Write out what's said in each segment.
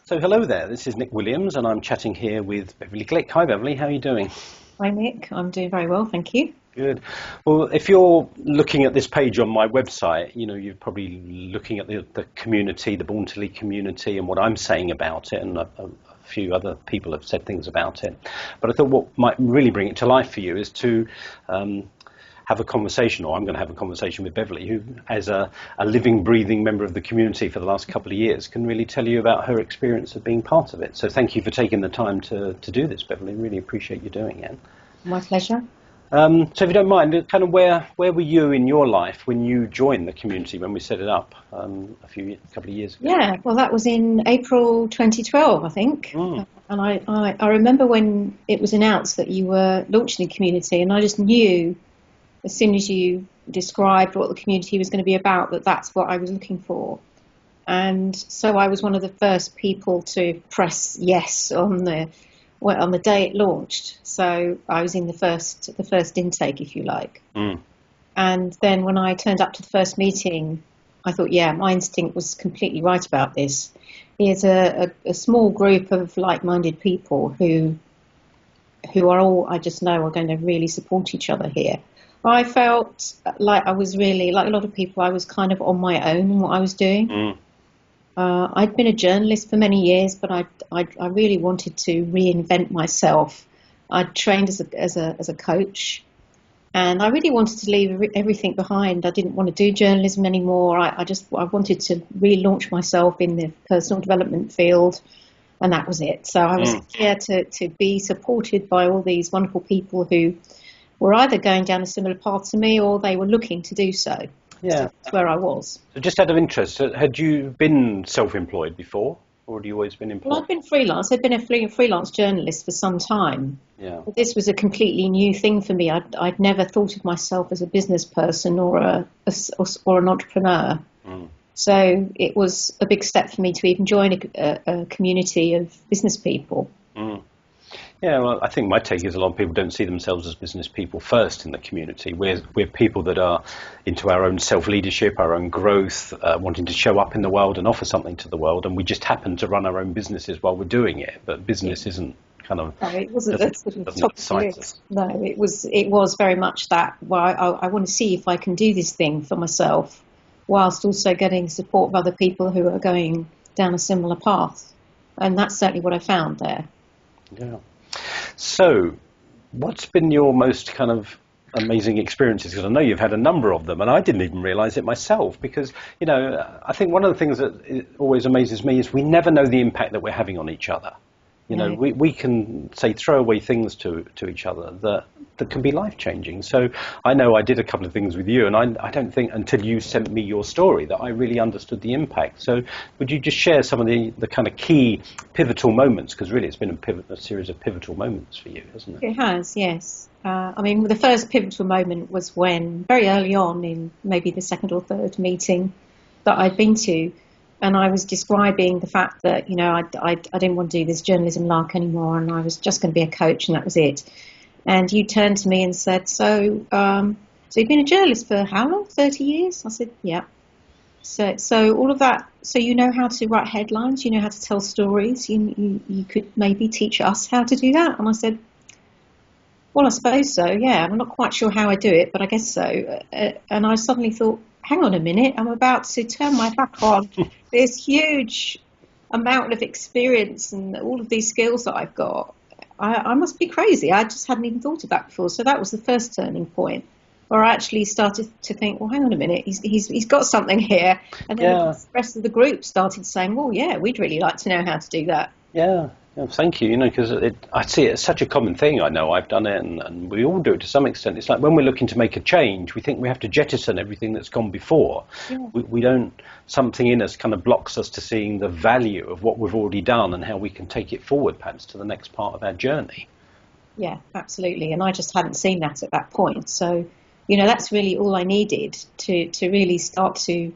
So hello there, this is Nick Williams and I'm chatting here with Beverley Glick. Hi Beverley, how are you doing? Hi Nick, I'm doing very well, thank you. Good. Well, if you're looking at this page on my website, you're probably looking at the community, the Born to Lead community and what I'm saying about it, and a few other people have said things about it. But I thought what might really bring it to life for you is to have a conversation, or I'm going to have a conversation with Beverley, who, as a living, breathing member of the community for the last couple of years, can really tell you about her experience of being part of it. So thank you for taking the time to do this, Beverley. Really appreciate you doing it. My pleasure. So if you don't mind, kind of where were you in your life when you joined the community, when we set it up a couple of years ago? Yeah, well, that was in April 2012, I think. And I remember when it was announced that you were launching the community, and I just knew as soon as you described what the community was going to be about, that's what I was looking for. And so I was one of the first people to press yes on the day it launched. So I was in the first intake, if you like. And then when I turned up to the first meeting, I thought, yeah, my instinct was completely right about this. Here's a small group of like-minded people who are all, I just know, are going to really support each other here. I felt like I was really, like a lot of people, I was kind of on my own in what I was doing. I'd been a journalist for many years, but I really wanted to reinvent myself. I'd trained as a coach, and I really wanted to leave everything behind. I didn't want to do journalism anymore. I wanted to relaunch myself in the personal development field, and that was it. So I was here to be supported by all these wonderful people who were either going down a similar path to me or they were looking to do so. Yeah. So that's where I was. So just out of interest, had you been self-employed before, or had you always been employed? Well, I've been freelance. I've been a freelance journalist for some time. Yeah. But this was a completely new thing for me. I'd never thought of myself as a business person or an entrepreneur. So it was a big step for me to even join a community of business people. Yeah, well, I think my take is a lot of people don't see themselves as business people first in the community. We're people that are into our own self-leadership, our own growth, wanting to show up in the world and offer something to the world, and we just happen to run our own businesses while we're doing it. But business isn't kind of... No, it wasn't at the top of the list. No, it was very much that. Well, I want to see if I can do this thing for myself, whilst also getting support of other people who are going down a similar path. And that's certainly what I found there. Yeah. So, what's been your most kind of amazing experiences? Because I know you've had a number of them, and I didn't even realise it myself. Because, I think one of the things that always amazes me is we never know the impact that we're having on each other. We can say throwaway things to each other that can be life-changing. So I know I did a couple of things with you, and I don't think until you sent me your story that I really understood the impact. So would you just share some of the kind of key pivotal moments? Because really it's been a series of pivotal moments for you, hasn't it? It has, yes. The first pivotal moment was when, very early on in maybe the second or third meeting that I'd been to, and I was describing the fact that, I didn't want to do this journalism lark anymore, and I was just going to be a coach, and that was it. And you turned to me and said, so you've been a journalist for how long? 30 years? I said, yeah. So all of that, so you know how to write headlines, you know how to tell stories, you could maybe teach us how to do that? And I said, well, I suppose so, yeah. I'm not quite sure how I do it, but I guess so. And I suddenly thought, hang on a minute, I'm about to turn my back on this huge amount of experience and all of these skills that I've got. I must be crazy. I just hadn't even thought of that before. So that was the first turning point where I actually started to think, well, hang on a minute, he's got something here. And then the rest of the group started saying, well, yeah, we'd really like to know how to do that. Yeah. Thank you, because I see it as such a common thing. I know I've done it, and we all do it to some extent. It's like when we're looking to make a change, we think we have to jettison everything that's gone before. Yeah. We don't, something in us kind of blocks us to seeing the value of what we've already done and how we can take it forward, perhaps, to the next part of our journey. Yeah, absolutely. And I just hadn't seen that at that point. So, that's really all I needed to really start to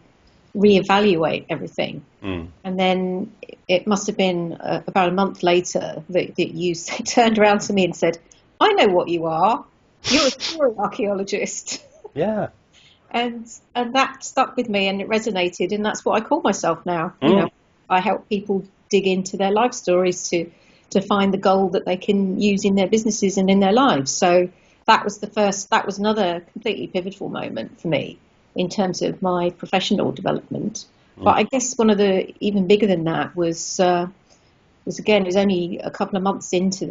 reevaluate everything. And then it must have been about a month later that you turned around to me and said, I know what you are. You're a story archaeologist. Yeah. And that stuck with me and it resonated, and that's what I call myself now. I help people dig into their life stories to find the gold that they can use in their businesses and in their lives. So that was another completely pivotal moment for me in terms of my professional development. But I guess one of the even bigger than that was again, it was only a couple of months into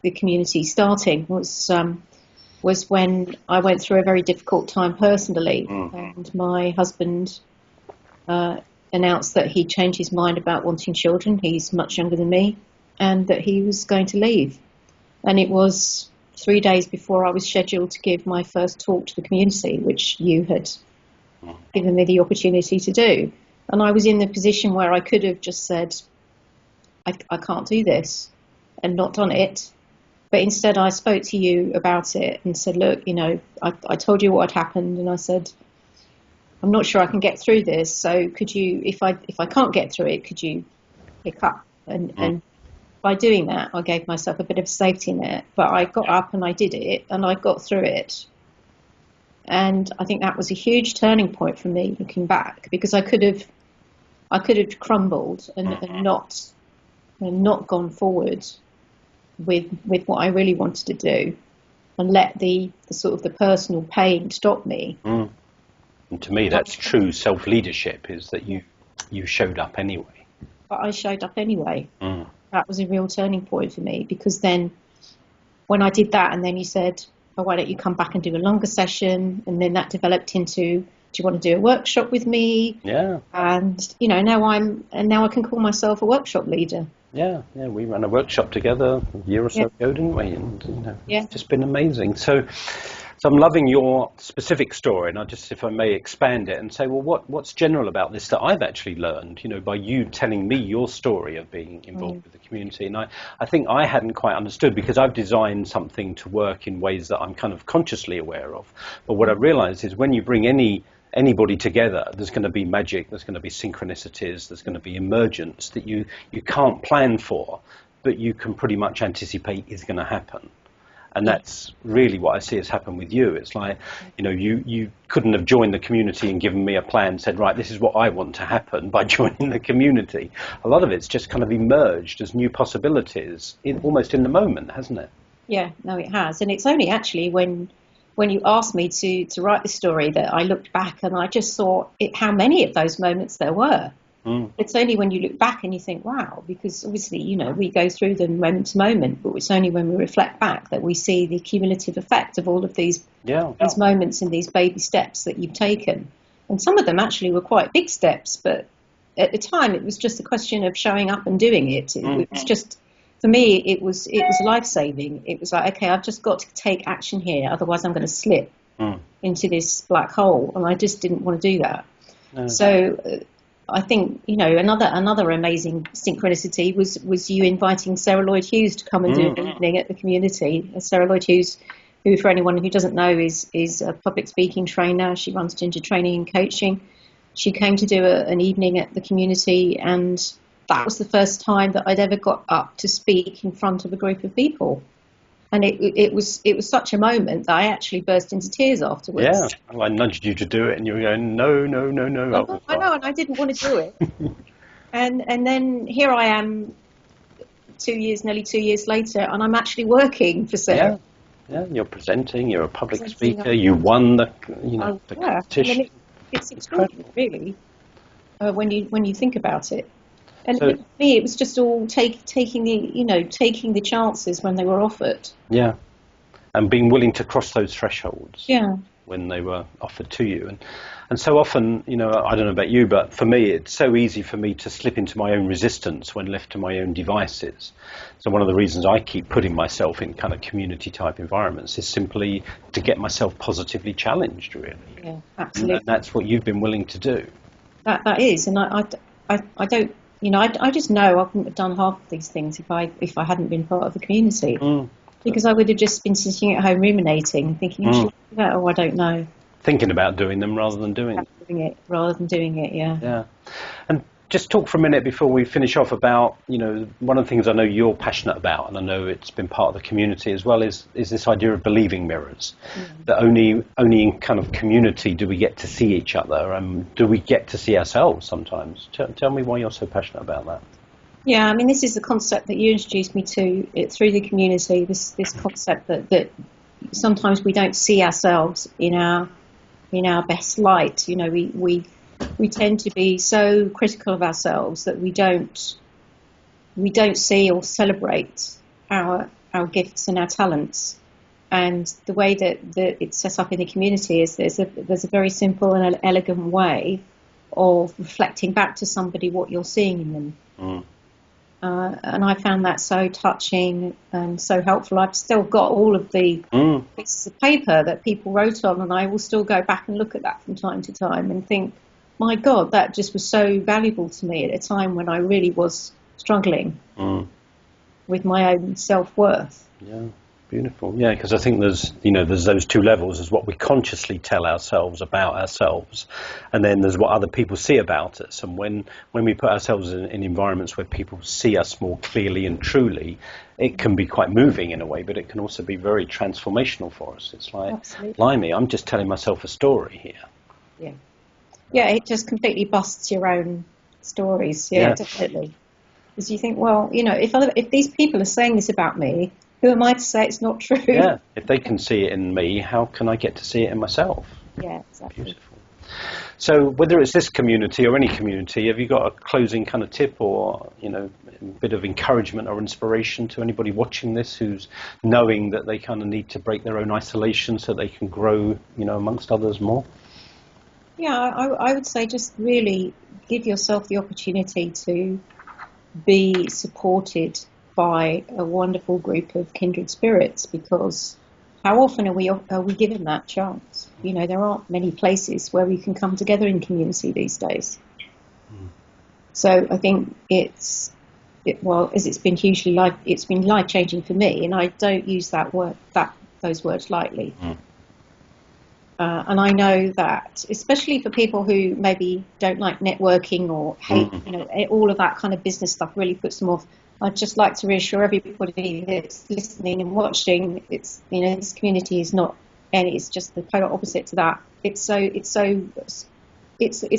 the community starting, was when I went through a very difficult time personally, and my husband announced that he'd changed his mind about wanting children. He's much younger than me, and that he was going to leave. And it was 3 days before I was scheduled to give my first talk to the community, which you had given me the opportunity to do. And I was in the position where I could have just said, I can't do this, and not done it. But instead I spoke to you about it and said, look, I told you what had happened, and I said, I'm not sure I can get through this. So could you, if I can't get through it, could you pick up? And by doing that, I gave myself a bit of a safety net. But I got up and I did it, and I got through it. And I think that was a huge turning point for me looking back, because I could have crumbled and not gone forward with what I really wanted to do, and let the sort of the personal pain stop me. And to me, that's true self-leadership, is that you showed up anyway. But I showed up anyway. That was a real turning point for me, because then when I did that, and then you said, oh, why don't you come back and do a longer session? And then that developed into, do you want to do a workshop with me? Yeah. And, now I can call myself a workshop leader. Yeah, we ran a workshop together a year or so ago, didn't we? And it's just been amazing. So I'm loving your specific story, and if I may expand it and say, well, what's general about this that I've actually learned, by you telling me your story of being involved with the community. And I think I hadn't quite understood, because I've designed something to work in ways that I'm kind of consciously aware of. But what I realized is when you bring anybody together, there's going to be magic, there's going to be synchronicities, there's going to be emergence that you can't plan for, but you can pretty much anticipate is going to happen. And that's really what I see has happened with you. It's like, you couldn't have joined the community and given me a plan and said, right, this is what I want to happen by joining the community. A lot of it's just kind of emerged as new possibilities, almost in the moment, hasn't it? Yeah, no, it has. And it's only actually when you asked me to write the story that I looked back and I just saw how many of those moments there were. It's only when you look back and you think, wow, because obviously, we go through them moment to moment, but it's only when we reflect back that we see the cumulative effect of all of these moments and these baby steps that you've taken. And some of them actually were quite big steps, but at the time it was just a question of showing up and doing it. It was just, for me, it was life-saving. It was like, okay, I've just got to take action here, otherwise I'm going to slip into this black hole, and I just didn't want to do that. No. So I think, another amazing synchronicity was you inviting Sarah Lloyd-Hughes to come and do an evening at the community. Sarah Lloyd-Hughes, who, for anyone who doesn't know, is a public speaking trainer. She runs Ginger Training and Coaching. She came to do an evening at the community, and that was the first time that I'd ever got up to speak in front of a group of people. And it was such a moment that I actually burst into tears afterwards. Yeah, well, I nudged you to do it, and you were going, no. I know, and I didn't want to do it. and then here I am, nearly 2 years later, and I'm actually working for Sarah. Yeah, you're presenting. You're a public speaker. You won the competition. It's extraordinary, really, when you think about it. And for me, it was just all taking the chances when they were offered. Yeah, and being willing to cross those thresholds. Yeah. When they were offered to you, and so often, I don't know about you, but for me, it's so easy for me to slip into my own resistance when left to my own devices. So one of the reasons I keep putting myself in kind of community type environments is simply to get myself positively challenged, really. Yeah, absolutely. And that's what you've been willing to do. That is, and I don't. I just know I wouldn't have done half of these things if I hadn't been part of the community. Because I would have just been sitting at home ruminating, thinking, I don't know. Thinking about doing them rather than doing it. Yeah. Yeah. And just talk for a minute before we finish off about, one of the things I know you're passionate about, and I know it's been part of the community as well, is this idea of believing mirrors. That only in kind of community do we get to see each other, and do we get to see ourselves sometimes. Tell me why you're so passionate about that. Yeah, I mean, this is the concept that you introduced me to through the community. This concept that sometimes we don't see ourselves in our best light. You know, we tend to be so critical of ourselves that we don't see or celebrate our gifts and our talents. And the way that it's set up in the community is there's a very simple and elegant way of reflecting back to somebody what you're seeing in them. Mm. And I found that so touching and so helpful. I've still got all of the pieces of paper that people wrote on, and I will still go back and look at that from time to time and think, my God, that just was so valuable to me at a time when I really was struggling with my own self-worth. Yeah. Beautiful. Yeah, because I think there's those two levels. There's what we consciously tell ourselves about ourselves, and then there's what other people see about us. And when we put ourselves in environments where people see us more clearly and truly, it can be quite moving in a way, but it can also be very transformational for us. It's like, blimey, I'm just telling myself a story here. Yeah, it just completely busts your own stories. Yeah, definitely. Because you think, well, if these people are saying this about me, who am I to say it's not true? Yeah, if they can see it in me, how can I get to see it in myself? Yeah, exactly. Beautiful. So whether it's this community or any community, have you got a closing kind of tip or, a bit of encouragement or inspiration to anybody watching this who's knowing that they kind of need to break their own isolation so they can grow, amongst others more? Yeah, I would say just really give yourself the opportunity to be supported by a wonderful group of kindred spirits, because how often are we given that chance? There aren't many places where we can come together in community these days. So I think as it's been it's been life changing for me, and I don't use those words lightly. And I know that, especially for people who maybe don't like networking or hate, all of that kind of business stuff really puts them off. I'd just like to reassure everybody that's listening and watching, this community is not, and it's just the polar opposite to that. It's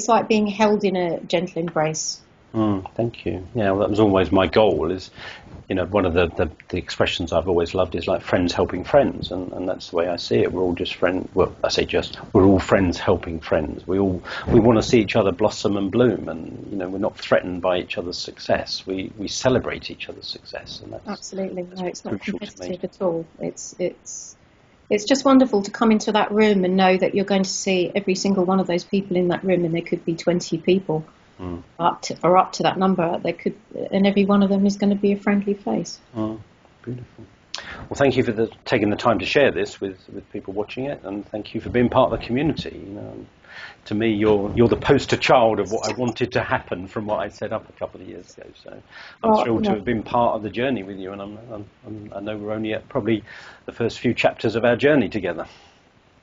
like being held in a gentle embrace. Thank you. Yeah, well, that was always my goal. Is one of the expressions I've always loved is like friends helping friends, and that's the way I see it. We're all just friends. Well, I say we're all friends helping friends. We want to see each other blossom and bloom, and we're not threatened by each other's success. We celebrate each other's success, and that's absolutely it's not competitive at all. It's just wonderful to come into that room and know that you're going to see every single one of those people in that room, and there could be 20 people. Up to that number, and every one of them is going to be a friendly face. Beautiful. Well, thank you for taking the time to share this with people watching it, and thank you for being part of the community. To me, you're the poster child of what I wanted to happen from what I set up a couple of years ago. So I'm thrilled to have been part of the journey with you, and I know we're only at probably the first few chapters of our journey together.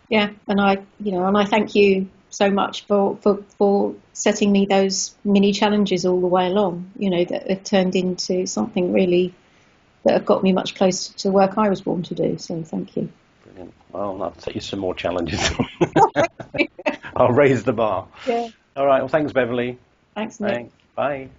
Yeah, and I thank you so much for setting me those mini challenges all the way along, that have turned into something really that have got me much closer to the work I was born to do. So thank you. Brilliant. Well, I'll set you some more challenges. I'll raise the bar. Yeah. All right. Well, thanks, Beverley. Thanks, Nick. Thanks. Bye.